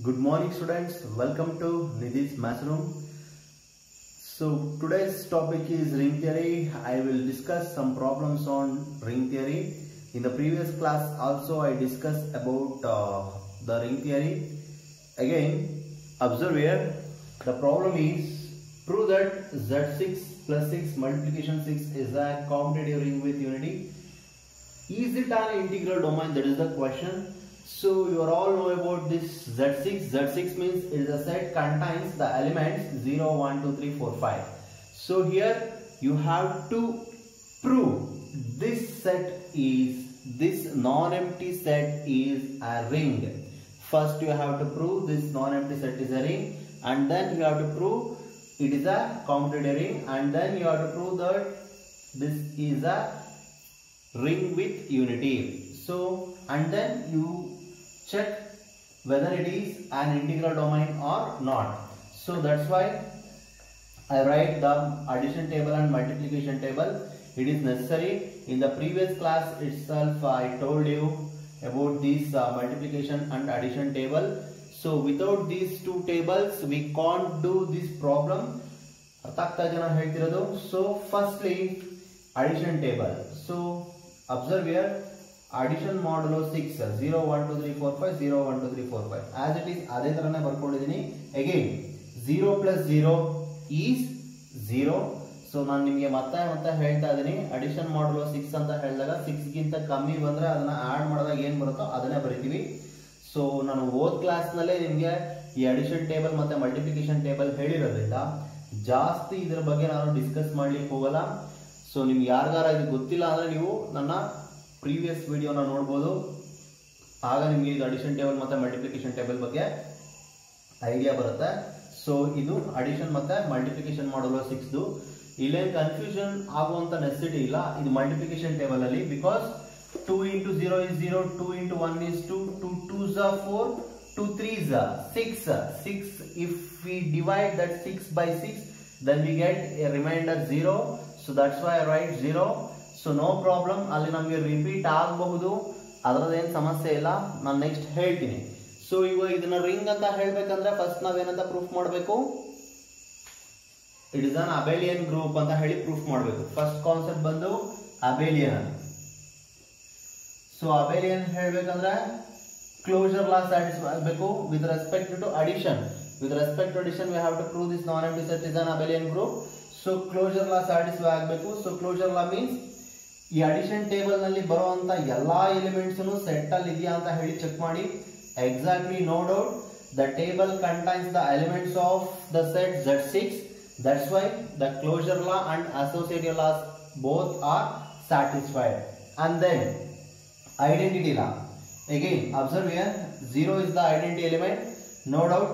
Good morning students, welcome to Nidhi's Math Room. So today's topic is ring theory. I will discuss some problems on ring theory. In the previous class also I discussed about the ring theory. Again, observe here, the problem is prove that Z6 plus 6 multiplication 6 is a commutative ring with unity. Is it an integral domain? That is the question. So you all know about this Z6. Z6 means it is a set contains the elements 0, 1, 2, 3, 4, 5. So here you have to prove this non-empty set is a ring. First you have to prove this non-empty set is a ring, and then you have to prove it is a commutative ring, and then you have to prove that this is a ring with unity. So and then you check whether it is an integral domain or not. So that's why I write the addition table and multiplication table. It is necessary. In the previous class itself I told you about this multiplication and addition table. So without these two tables we can't do this problem. So firstly, addition table. So observe here, addition modulo 6 0 1 2 3 4 5 0 1 2 3 4 5 as it is ಅದೇ ತರನೇ ಬರ್ಕೊಂಡಿದ್ದೀನಿ. Again 0 plus 0 is 0. So ನಾನು ನಿಮಗೆ ಮತ್ತೆ ಹೇಳ್ತಾ ಇದ್ದೀನಿ, addition ಮಾಡುವ 6 ಅಂತ ಹೇಳಿದಾಗ 6 ಗಿಂತ ಕಮ್ಮಿ ಬಂದ್ರೆ ಅದನ್ನ ಆಡ್ ಮಾಡಿದಾಗ ಏನು ಬರುತ್ತೋ ಅದನ್ನೇ ಬರೀತೀವಿ. ಸೊ ನಾನು ಓದ್ ಕ್ಲಾಸ್ ನಲ್ಲೇ ನಿಮಗೆ ಈ ಅಡಿಷನ್ ಟೇಬಲ್ ಮತ್ತೆ ಮಲ್ಟಿಪ್ಲಿಕೇಶನ್ ಟೇಬಲ್ ಹೇಳಿರೋದ್ರಿಂದ ಜಾಸ್ತಿ ಇದರ ಬಗ್ಗೆ ನಾನು ಡಿಸ್ಕಸ್ ಮಾಡ್ಲಿಕ್ಕೆ ಹೋಗಲ್ಲ. ಸೊ ನಿಮ್ಗೆ ಯಾರಿಗಾರ ಇದು ಗೊತ್ತಿಲ್ಲ ಅಂದ್ರೆ ನೀವು ನನ್ನ ಪ್ರೀವಿಯಸ್ ವಿಡಿಯೋನ ನೋಡ್ಬೋದು, ಆಗ ನಿಮಗೆ ಇದು ಅಡಿಷನ್ ಟೇಬಲ್ ಮತ್ತೆ ಮಲ್ಟಿಪ್ಲಿಕೇಶನ್ ಟೇಬಲ್ ಬಗ್ಗೆ ಐಡಿಯಾ ಬರುತ್ತೆ. ಸೊ ಇದು ಅಡಿಷನ್ ಮತ್ತೆ ಮಲ್ಟಿಪ್ಲಿಕೇಶನ್ ಮಾಡಲು 6. ಇಲ್ಲೇನು ಕನ್ಫ್ಯೂಷನ್ ಆಗುವಂತ ನೆಸೆಸಿಟಿ ಇಲ್ಲ ಇದು ಮಲ್ಟಿಪ್ಲಿಕೇಶನ್ ಟೇಬಲ್ ಅಲ್ಲಿ, because 2 into 0 is 0, 2 into 1 is 2, 2 2s are 4, 2 3s are 6. If we divide that 6 by 6, then we get a remainder 0. So that's why I write 0. So no problem, ಅಲ್ಲಿ ನಮಗೆ repeat ಆಗಬಹುದು, ಅದರದ್ದೇನು ಸಮಸ್ಯೆ ಇಲ್ಲ, ನಾನು next ಹೇಳ್ತೀನಿ. So ಇವಾಗ ಇದನ್ನ ರಿಂಗ್ ಅಂತ ಹೇಳ್ಬೇಕಂದ್ರೆ ಫಸ್ಟ್ ನಾವೇನಂತ ಪ್ರೂಫ್ ಮಾಡಬೇಕು, it is an abelian group ಅಂತ ಹೇಳಿ ಪ್ರೂಫ್ ಮಾಡಬೇಕು. ಫಸ್ಟ್ ಕಾನ್ಸೆಪ್ಟ್ ಬಂದು ಅಬೇಲಿಯನ್. ಸೊ ಅಬೇಲಿಯನ್ ಹೇಳ್ಬೇಕಂದ್ರೆ ಕ್ಲೋಜರ್ ಲಾ ಸ್ಯಾಟಿಸ್ಫೈ ಆಗಬೇಕು with respect to addition. With respect to addition we have to prove this non empty set is an abelian group. So closure law satisfy ಆಗಬೇಕು. So closure law means ಈ addition table ನಲ್ಲಿ ಬರುವಂತ ಎಲ್ಲಾ elements set ಅಲ್ಲಿ ಇದೆಯಾ ಅಂತ ಹೇಳಿ check ಮಾಡಿ. Exactly no doubt the table contains the elements of the set Z6. That's why the closure law and associative laws both are satisfied. And then identity law. Again observe here, 0 is the identity element, no doubt,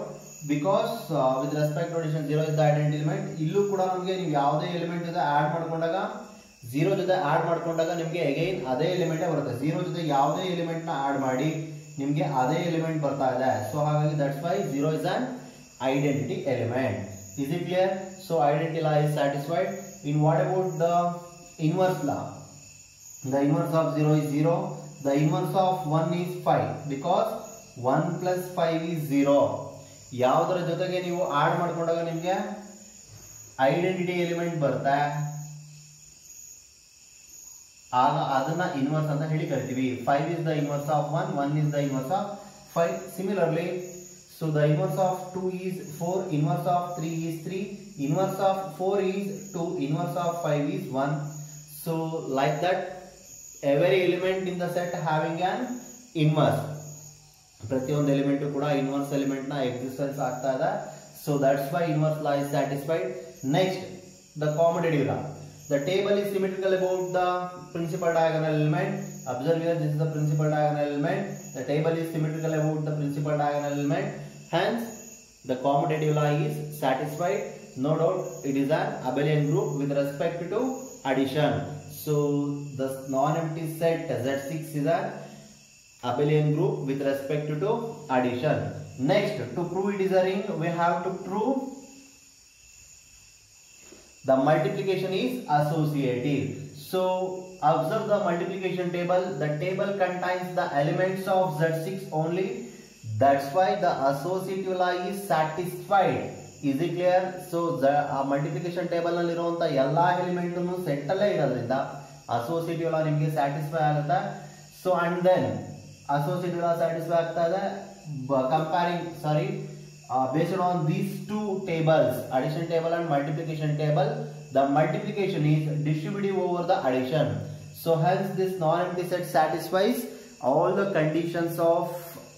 because with respect to addition 0 is the identity element. ಇಲ್ಲೂ ಕೂಡ ನಮಗೆ ನೀವು ಯಾವುದೇ element ಜೊತೆ add ಮಾಡ್ಕೊಂಡಾಗ 0 ಜೊತೆ add ಮಾಡ್ಕೊಂಡಾಗ ನಿಮಗೆ ಅಗೈನ್ ಅದೇ ಎಲಿಮೆಂಟ್ ಬರುತ್ತೆ. 0 ಜೊತೆ ಯಾವುದೇ ಎಲಿಮೆಂಟ್ ನ ಆಡ್ ಮಾಡಿ ನಿಮಗೆ ಅದೇ ಎಲಿಮೆಂಟ್ ಬರ್ತಾ ಇದೆ. ಸೊ ಹಾಗಾಗಿ that's why 0 is an identity element. Is it clear? So identity law is satisfied. In what about the inverse law? The inverse of 0 is 0. The inverse of 1 is 5, because 1 plus 5 is 0. ಯಾವುದರ ಜೊತೆಗೆ ನೀವು add ಮಾಡ್ಕೊಂಡಾಗ ನಿಮಗೆ identity element ಬರುತ್ತೆ, ಆಗ ಅದನ್ನ inverse ಅಂತ ಹೇಳಿ ಕರಿತೀವಿ. 5 is the inverse of 1, 1 is the inverse of 5. Similarly, so the inverse of 2 is 4, inverse of 3 is 3, inverse of 4 is 2, inverse of 5 is 1. So like that, every element in the set having an inverse. ಪ್ರತಿಯೊಂದು element ಕೂಡ inverse element ನ existence ಆಗ್ತಾ ಇದೆ. So that's why inverse law is satisfied. Next, the commutative law. The table is symmetrical about the principal diagonal element. Observe here, this is the principal diagonal element. The table is symmetrical about the principal diagonal element. Hence, the commutative law is satisfied. No doubt, it is an abelian group with respect to addition. So, the non-empty set Z6 is an abelian group with respect to addition. Next, to prove it is a ring, we have to prove the multiplication is associative. So observe the multiplication table. The table contains the elements of Z6 only. That's why the associative law is satisfied. Is it clear? So the multiplication table ನಲ್ಲಿ ಇರುವಂತ ಎಲ್ಲಾ element set ಅಲ್ಲೇ ಇರೋದ್ರಿಂದ associative ಲಾ ನಿಮಗೆ satisfy ಆಗುತ್ತೆ. So and then associative law satisfy ಆಗ್ತಾ ಇದೆ based on these two tables, addition table and multiplication table. The multiplication is distributive over the addition. So hence this non-empty set satisfies all the conditions of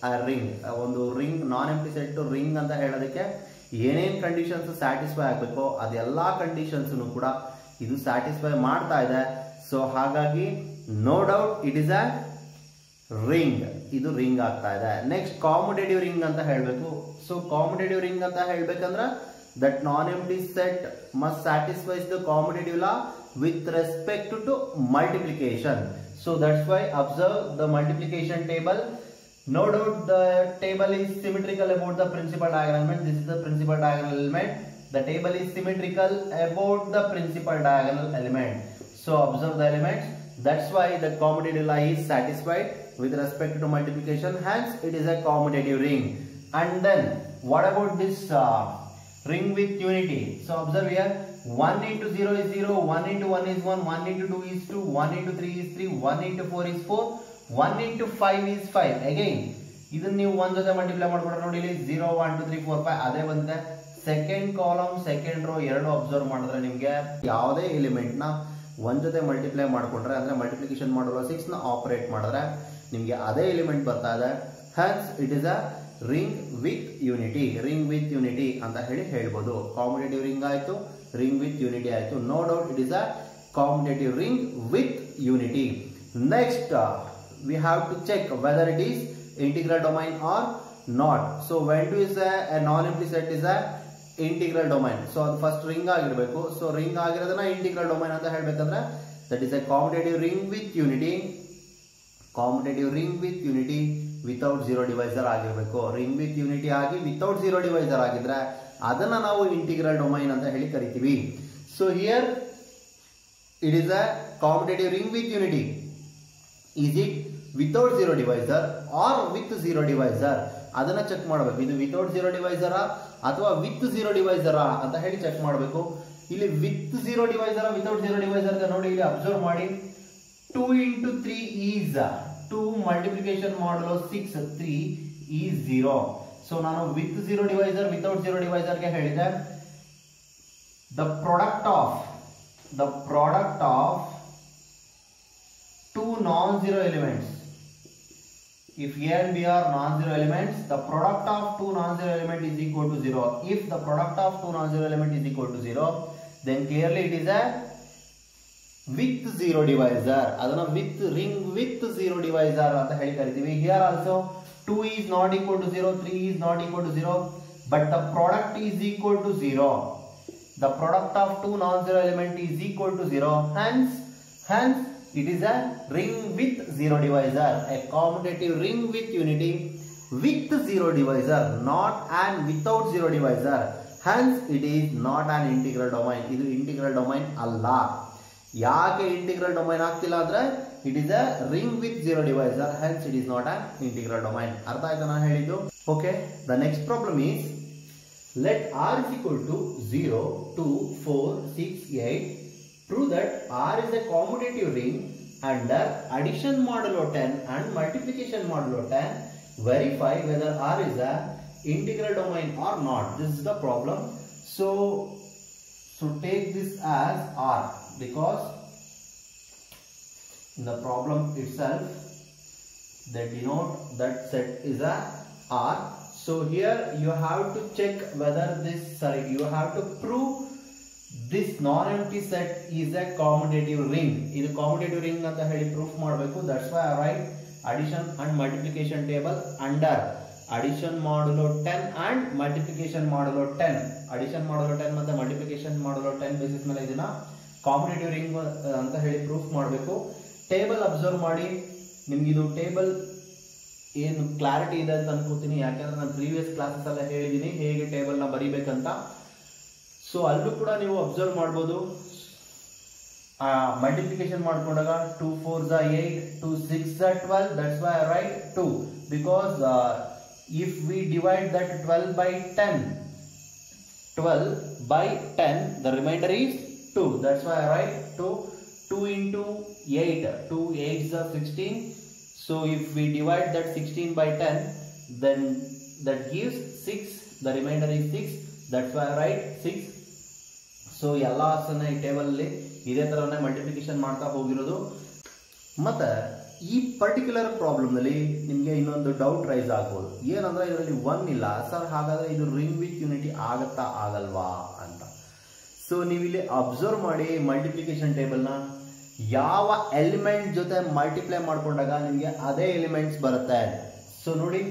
a ring. ಒಂದು ring ನಾನ್ empty set ring ಅಂತ ಹೇಳೋದಕ್ಕೆ ಏನೇನ್ conditions satisfy ಆಗಬೇಕು ಅದೆಲ್ಲಾ conditions ಕೂಡ ಇದು satisfy ಮಾಡ್ತಾ ಇದೆ. ಸೊ ಹಾಗಾಗಿ no doubt it is a ring, ಇದು ರಿಂಗ್ ಆಗ್ತಾ ಇದೆ. ನೆಕ್ಸ್ಟ್ ಕಾಮುಟೇಟಿವ್ ರಿಂಗ್ ಅಂತ ಹೇಳಬೇಕು. ಸೊ ಕಾಮುಟೇಟಿವ್ ರಿಂಗ್ ಅಂತ ಹೇಳ್ಬೇಕಂದ್ರೆ that non-empty set must satisfies the commutative law with respect to multiplication. So that's why observe the multiplication table. No doubt the table is symmetrical about the principal diagonal element. This is the principal diagonal element. The table is symmetrical about the principal diagonal element. So observe the elements. That's why the commutative law is satisfied with respect to multiplication. Hence it is a commutative ring. And then what about this ring with unity? So observe here, 1 into 0 is 0, 1 into 1 is 1, 1 into 2 is 2, 1 into 3 is 3, 1 into 4 is 4, 1 into 5 is 5. Again ಇದನ್ನ ನೀವು 1 ಜೊತೆ multiply ಮಾಡ್ಕೊಂಡ್ರೆ ನೋಡಿ ಇಲ್ಲಿ 0 1 2 3 4 5 ಅದೇ ಬಂದಿದೆ. Second column second row ಎರಡು observe ಮಾಡಿದ್ರೆ ನಿಮಗೆ ಯಾವುದೇ ಎಲಿಮೆಂಟ್ ನ 1 ಜೊತೆ ಮಲ್ಟಿಪ್ಲೈ ಮಾಡ್ಕೊಂಡ್ರೆ ಅಂದ್ರೆ ಮಲ್ಟಿಪ್ಲಿಕೇಶನ್ ಮಾಡಲು 6 ನ ಆಪರೇಟ್ ಮಾಡಿದ್ರೆ ನಿಮಗೆ ಅದೇ ಎಲಿಮೆಂಟ್ ಬರ್ತಾ ಇದೆ. Hence it is a ring with unity, ring with unity ಅಂತ ಹೇಳ್ಬೋದು. ಕಾಮುಟೇಟಿವ್ ರಿಂಗ್ ಆಯ್ತು, ರಿಂಗ್ ವಿತ್ ಯೂನಿಟಿ ಆಯ್ತು. No doubt it is a commutative ring with unity. Next we have to check whether it is integral domain or not. So when to is a non-empty set is a integral domain. So ಅದು first ring ಆಗಿರಬೇಕು. So ring ಆಗಿರೋದನ್ನ integral domain ಅಂತ ಹೇಳ್ಬೇಕಂದ್ರೆ that is a commutative ring with unity. commutative ring with unity without zero divisor ಆಗಿರಬೇಕು. Ring with unity ಆಗಿ without zero divisor ಆಗಿದ್ರೆ ಅದನ್ನ ನಾವು integral domain ಅಂತ ಹೇಳಿ ಕರಿತೀವಿ. So here it is a commutative ring with unity. Is it without zero divisor or with zero divisor? ಅದನ್ನ check ಮಾಡಬೇಕು. ಇದು ವಿತೌಟ್ zero divisor ಅಥವಾ ವಿತ್ zero divisor ಅಂತ ಹೇಳಿ ಚೆಕ್ ಮಾಡಬೇಕು. ಇಲ್ಲಿ with zero divisor without zero divisor ನೋಡಿ ಇಲ್ಲಿ ಅಬ್ಸರ್ವ್ ಮಾಡಿ. 2 into 3 is 2 multiplication modulo 6 3 is 0. So ನಾನು with zero divisor without zero divisor ಗೆ ಹೇಳಿದೆ the product of two non-zero elements. If A and B are non-zero elements, the product of two non-zero element is equal to 0. If the product of two non-zero element is equal to 0, then clearly it is a with zero divisor. ಅದನ್ನ with ring with zero divisor ಅಂತ ಹೇಳಿ ಕರಿತೀವಿ. Here also 2 is not equal to 0, 3 is not equal to 0, but the product is equal to 0. The product of two non-zero element is equal to 0. Hence it is a ring with zero divisor, a commutative ring with unity with zero divisor, not and without zero divisor. Hence it is not an integral domain. ಇದು integral domain ಅಲ್ಲ. ಯಾಕೆ integral domain ಆಗ್ತಿಲ್ಲ ಅಂದ್ರೆ it is a ring with zero divisor, hence it is not an integral domain. ಅರ್ಥ ಆಯ್ತಾ ನಾನು ಹೇಳಿದ್ದು? Okay, the next problem is let r is equal to 0, 2, 4, 6, 8. Prove that R is a commutative ring under addition modulo 10 and multiplication modulo 10. Verify whether R is a integral domain or not. This is the problem. So take this as R because in the problem itself they denote that set is a R. So here you have to check whether you have to prove this non-empty set is a commutative ring. ಇದು commutative ring ಅಂತ ಹೇಳಿ proof ಮಾಡಬೇಕು. That's why I write addition and multiplication table under addition modulo 10 and multiplication modulo 10. addition modulo 10 ಮತ್ತೆ multiplication modulo 10 basis ಮೇಲೆ ಇದನ್ನ commutative ring ಅಂತ ಹೇಳಿ proof ಮಾಡಬೇಕು. ಟೇಬಲ್ ಅಬ್ಸರ್ವ್ ಮಾಡಿ. ನಿಮ್ಗೆ ಇದು ಟೇಬಲ್ ಏನು ಕ್ಲಾರಿಟಿ ಇದೆ ಅಂತ ಅನ್ಕೋತೀನಿ, ಯಾಕಂದ್ರೆ ನಾನು ಪ್ರೀವಿಯಸ್ ಕ್ಲಾಸಸ್ ಎಲ್ಲ ಹೇಳಿದೀನಿ ಹೇಗೆ ಟೇಬಲ್ ನ ಬರೀಬೇಕಂತ. ಸೊ ಅಲ್ಲೂ ಕೂಡ ನೀವು ಅಬ್ಸರ್ವ್ ಮಾಡ್ಬೋದು. ಮಲ್ಟಿಪ್ಲಿಕೇಶನ್ ಮಾಡ್ಕೊಂಡಾಗ 2 4s are 8, 2 6s are 12. That's why I write 2 because if we divide that 12 by 10, 12 by 10, the remainder is 2. That's why I write 2 into 8, 2 8s are 16. So if we divide that 16 by 10, then that gives 6. The remainder is 6. That's why I write 6. So ಎಲ್ಲ ಆನ್ಸರ್ನ ಈ table ಅಲ್ಲಿ ಇದೇ ತರನೇ multiplication ಮಾಡ್ತಾ ಹೋಗಿರೋದು. ಮತ್ತೆ ಈ particular problem ನಲ್ಲಿ ನಿಮಗೆ ಇನ್ನೊಂದು ಡೌಟ್ ರೈಸ್ ಆಗ್ಬೋದು, ಏನಂದ್ರೆ ಇದರಲ್ಲಿ 1 ಇಲ್ಲ ಸರ್, ಹಾಗಾದ್ರೆ ಇದು ರಿಂಗ್ ವಿತ್ ಯೂನಿಟಿ ಆಗತ್ತಾ ಆಗಲ್ವಾ ಅಂತ. ಸೊ ನೀವು ಇಲ್ಲಿ ಅಬ್ಸರ್ವ್ ಮಾಡಿ ಮಲ್ಟಿಪ್ಲಿಕೇಶನ್ ಟೇಬಲ್ ನ ಯಾವ ಎಲಿಮೆಂಟ್ ಜೊತೆ ಮಲ್ಟಿಪ್ಲೈ ಮಾಡ್ಕೊಂಡಾಗ ನಿಮಗೆ ಅದೇ ಎಲಿಮೆಂಟ್ಸ್ ಬರುತ್ತೆ. ಸೊ ನೋಡಿ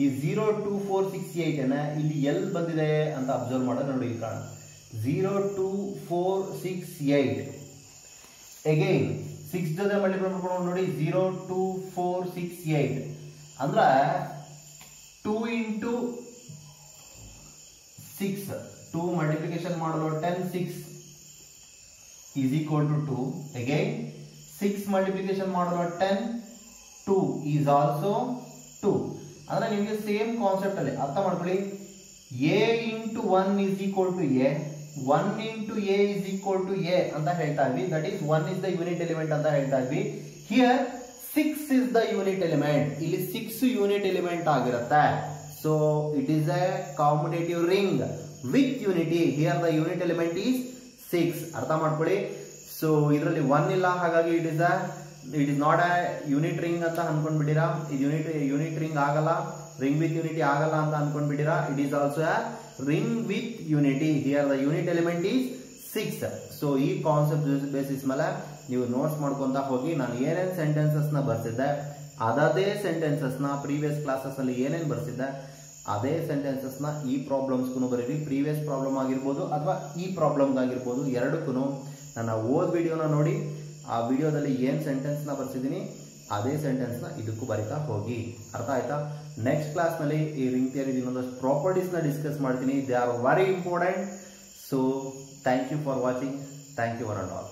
ಈ 0 2 4 6 8 ಇಲ್ಲಿ ಎಲ್ಲಿ ಬಂದಿದೆ ಅಂತ ಅಬ್ಸರ್ವ್ ಮಾಡೋದು. ನೋಡಿ ಈ ಕಾರಣ 0 2 4 6 8 ಅಗೈನ್ 6 ಜೊತೆ ಮಲ್ಟಿಪ್ಲೈ ಮಾಡ್ಕೊಂಡು ನೋಡಿ 0 2 4 6 8 ಅಂದ್ರೆ 2 into 6, 2 ಮಲ್ಟಿಪ್ಲಿಕೇಶನ್ ಮಾಡಲು 10 6 is equal to 2. Again 6 multiplication ಮಾಡಲು 10 2 is also 2. ಅಂದ್ರೆ ನಿಮಗೆ ಸೇಮ್ ಕಾನ್ಸೆಪ್ಟ್ ಅಲ್ಲಿ ಅರ್ಥ ಮಾಡ್ಕೊಳ್ಳಿ. a into 1 is equal to a, 1 into a is equal to a ಅಂತ ಹೇಳ್ತಾ ಇದ್ವಿ. That is 1 is the unit element ಅಂತ ಹೇಳ್ತಾ ಇದ್ವಿ. Here 6 is the unit element. ಇಲ್ಲಿ 6 unit element ಆಗಿರುತ್ತೆ. So it is a commutative ring with unity. Here the unit element is 6. ಅರ್ಥ ಮಾಡ್ಕೊಳ್ಳಿ. ಸೊ ಇದರಲ್ಲಿ 1 ಇಲ್ಲ, ಹಾಗಾಗಿ it is not a unit ring ಅಂತ ಅನ್ಕೊಂಡ್ಬಿಟ್ಟಿರಾ. ಇದು ಯೂನಿಟ್ ರಿಂಗ್ ಆಗಲ್ಲ, ರಿಂಗ್ ವಿತ್ ಯೂನಿಟಿ ಆಗಲ್ಲ ಅಂತ ಅನ್ಕೊಂಡ್ಬಿಟ್ಟಿರಾ. It is also a ring with unity. Here the unit element is 6. So ಈ ಕಾನ್ಸೆಪ್ಟ್ ಬೇಸಿಸ್ ಮೇಲೆ ನೀವು ನೋಟ್ಸ್ ಮಾಡ್ಕೊಂತ ಹೋಗಿ. ನಾನು ಏನೇನು ಸೆಂಟೆನ್ಸಸ್ ನ ಬರ್ಸಿದ್ದೆ ಅದೇ ಸೆಂಟೆನ್ಸಸ್ ನ ಪ್ರೀವಿಯಸ್ ಕ್ಲಾಸಸ್ ಅಲ್ಲಿ ಏನೇನು ಬರ್ಸಿದ್ದೆ ಅದೇ ಸೆಂಟೆನ್ಸಸ್ ನ ಈ ಪ್ರಾಬ್ಲಮ್ಸ್ಗೂ ಬರೀರಿ. ಪ್ರೀವಿಯಸ್ ಪ್ರಾಬ್ಲಮ್ ಆಗಿರ್ಬೋದು ಅಥವಾ ಈ ಪ್ರಾಬ್ಲಮ್ ಆಗಿರ್ಬೋದು, ಎರಡಕ್ಕೂ ನನ್ನ ಓದ್ ವಿಡಿಯೋನ ನೋಡಿ. ಆ ವಿಡಿಯೋದಲ್ಲಿ ಏನ್ ಸೆಂಟೆನ್ಸ್ ನ ಬರ್ಸಿದ್ದೀನಿ ಅದೇ ಸೆಂಟೆನ್ಸ್ ನ ಇದಕ್ಕೂ ಬರಿತಾ ಹೋಗಿ. ಅರ್ಥ ಆಯ್ತಾ? ನೆಕ್ಸ್ಟ್ ಕ್ಲಾಸ್ ನಲ್ಲಿ ಈ ರಿಂಗ್ ಥಿಯರಿ ಇನ್ನೊಂದಷ್ಟು ಪ್ರಾಪರ್ಟೀಸ್ ನ ಡಿಸ್ಕಸ್ ಮಾಡ್ತೀನಿ. They are very important. So thank you for watching. Thank you for and all.